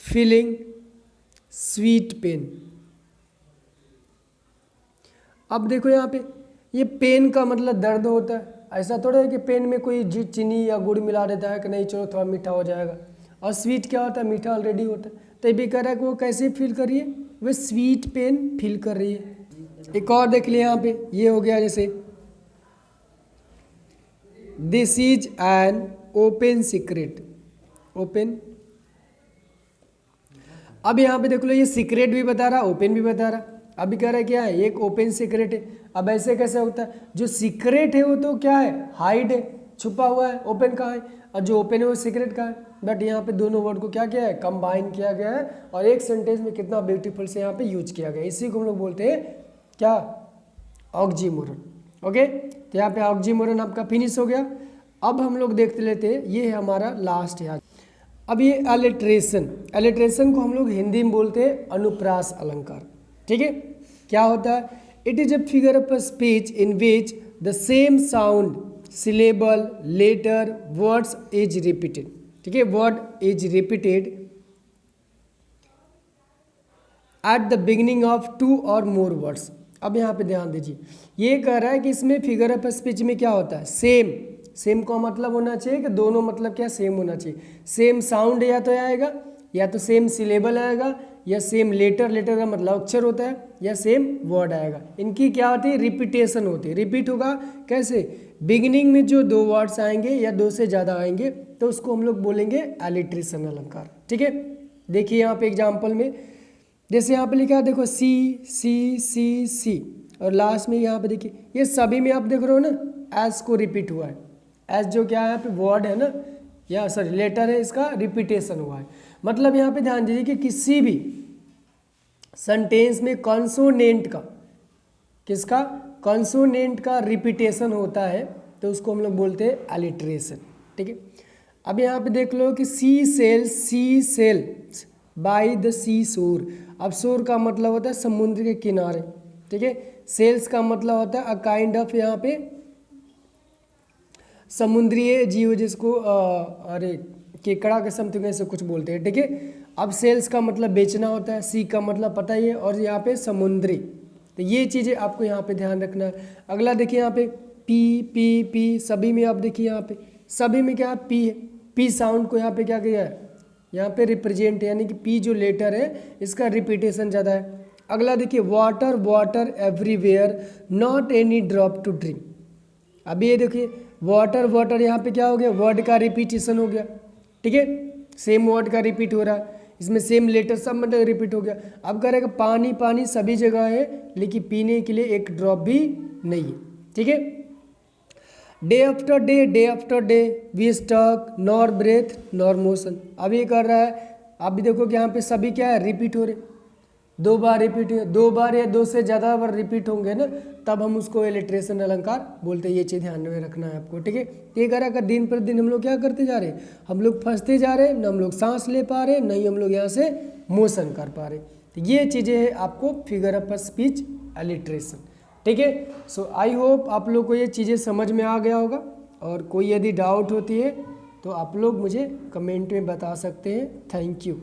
Speaker 1: फीलिंग स्वीट पेन। अब देखो यहाँ पे ये पेन का मतलब दर्द होता है, ऐसा थोड़ा है कि पेन में कोई चीनी या गुड़ मिला देता है कि नहीं चलो थोड़ा मीठा हो जाएगा। और स्वीट क्या होता है, मीठा ऑलरेडी होता है। तो ये भी कह रहा है कि वो कैसे फील कर रही है, वो स्वीट पेन फील कर रही है। एक और देख लिया यहाँ पे, ये हो गया जैसे this is an open secret, open. अब यहाँ पे देख लो, ये सीक्रेट भी बता रहा, ओपन भी बता रहा। अभी कह रहा है क्या है, एक ओपन सीक्रेट है। अब ऐसे कैसे होता है, जो सीक्रेट है वो तो क्या है, हाइड है, छुपा हुआ है, ओपन कहाँ है, और जो ओपन है वो सीक्रेट कहाँ है। बट यहाँ पे दोनों वर्ड को क्या किया है, कंबाइन किया गया है, और एक सेंटेंस में कितना ब्यूटीफुल से यहाँ पे यूज किया गया है। इसी को हम लोग बोलते हैं क्या, ऑक्सीमोरन। ओके, तो यहाँ पे ऑक्सीमोरन आपका फिनिश हो गया। अब हम लोग देखते लेते हैं, ये है हमारा लास्ट है। अब ये अलिट्रेशन, अलिट्रेशन को हम लोग हिंदी में बोलते हैं अनुप्रास अलंकार, ठीक है। क्या होता है, it is a figure of speech in which the same sound, syllable, letter, words is repeated, ठीक है, word is repeated at the beginning of 2 और मोर वर्ड्स। अब यहाँ पे ध्यान दीजिए, ये कह रहा है कि इसमें फिगर ऑफ स्पीच में क्या होता है, सेम, सेम का मतलब होना चाहिए कि दोनों मतलब क्या, सेम होना चाहिए। सेम साउंड या तो आएगा, या तो सेम सिलेबल आएगा, या सेम लेटर, लेटर का मतलब अक्षर होता है, या सेम वर्ड आएगा। इनकी क्या होती है, रिपीटेशन होती है। रिपीट होगा कैसे, बिगिनिंग में जो 2 वर्ड्स आएंगे या 2 से ज़्यादा आएंगे तो उसको हम लोग बोलेंगे एलिट्रेशन अलंकार, ठीक है। देखिए यहाँ पे एग्जाम्पल में, जैसे यहाँ पे लिखा है देखो सी सी सी सी, और लास्ट में यहाँ पे देखिए, ये सभी में आप देख रहे हो ना, एस को रिपीट हुआ है। एस जो क्या है यहाँ पे वर्ड है ना, या सॉरी लेटर है, इसका रिपीटेशन हुआ है। मतलब यहाँ पे ध्यान दीजिए कि किसी भी सेंटेंस में कॉन्सोनेंट का, किसका, कॉन्सोनेंट का रिपीटेशन होता है तो उसको हम लोग बोलते हैं एलिट्रेशन, ठीक है। अब यहाँ पे देख लो कि सी सेल्स बाय द सी शोर। अब शोर का मतलब होता है समुद्र के किनारे, ठीक है। सेल्स का मतलब होता है अ काइंड ऑफ, यहाँ पे समुद्रीय जीव, जिसको अरे केकड़ा के समथिंग ऐसे कुछ बोलते हैं, ठीक है। अब सेल्स का मतलब बेचना होता है, सी का मतलब पता ही है, और यहाँ पे समुद्री। तो ये चीज़ें आपको यहाँ पे ध्यान रखना है। अगला देखिए यहाँ पे पी पी पी, सभी में आप देखिए यहाँ पे सभी में क्या पी है, पी साउंड को यहाँ पे क्या किया है, यहाँ पे रिप्रेजेंट, यानी कि पी जो लेटर है इसका रिपीटेशन ज़्यादा है। अगला देखिए water water everywhere not any drop to drink. अब ये देखिए वाटर वाटर, यहाँ पे क्या हो गया, वर्ड का रिपीटेशन हो गया, ठीक है, सेम वर्ड का रिपीट हो रहा है, इसमें सेम लेटर सब मतलब रिपीट हो गया। अब कह रहेगा पानी पानी सभी जगह है, लेकिन पीने के लिए एक ड्रॉप भी नहीं है, ठीक है। Day after day we stuck nor breath nor motion. अब ये कर रहा है, आप भी देखो कि यहाँ पे सभी क्या है, रिपीट हो रहे, 2 बार रिपीट हुए, 2 बार या 2 से ज़्यादा बार रिपीट होंगे ना, तब हम उसको एलिट्रेशन अलंकार बोलते हैं। ये चीज़ ध्यान में रखना है आपको, ठीक है। ये कह रहा है दिन पर दिन हम लोग क्या करते जा रहे हैं, हम लोग फंसते जा रहे हैं, न हम लोग सांस ले पा रहे, नहीं हम लोग यहाँ से मोशन कर पा रहे। तो ये चीज़ें हैं आपको फिगर ऑफ स्पीच एलिट्रेशन, ठीक है। सो आई होप आप लोग को ये चीज़ें समझ में आ गया होगा, और कोई यदि डाउट होती है तो आप लोग मुझे कमेंट में बता सकते हैं। Thank you.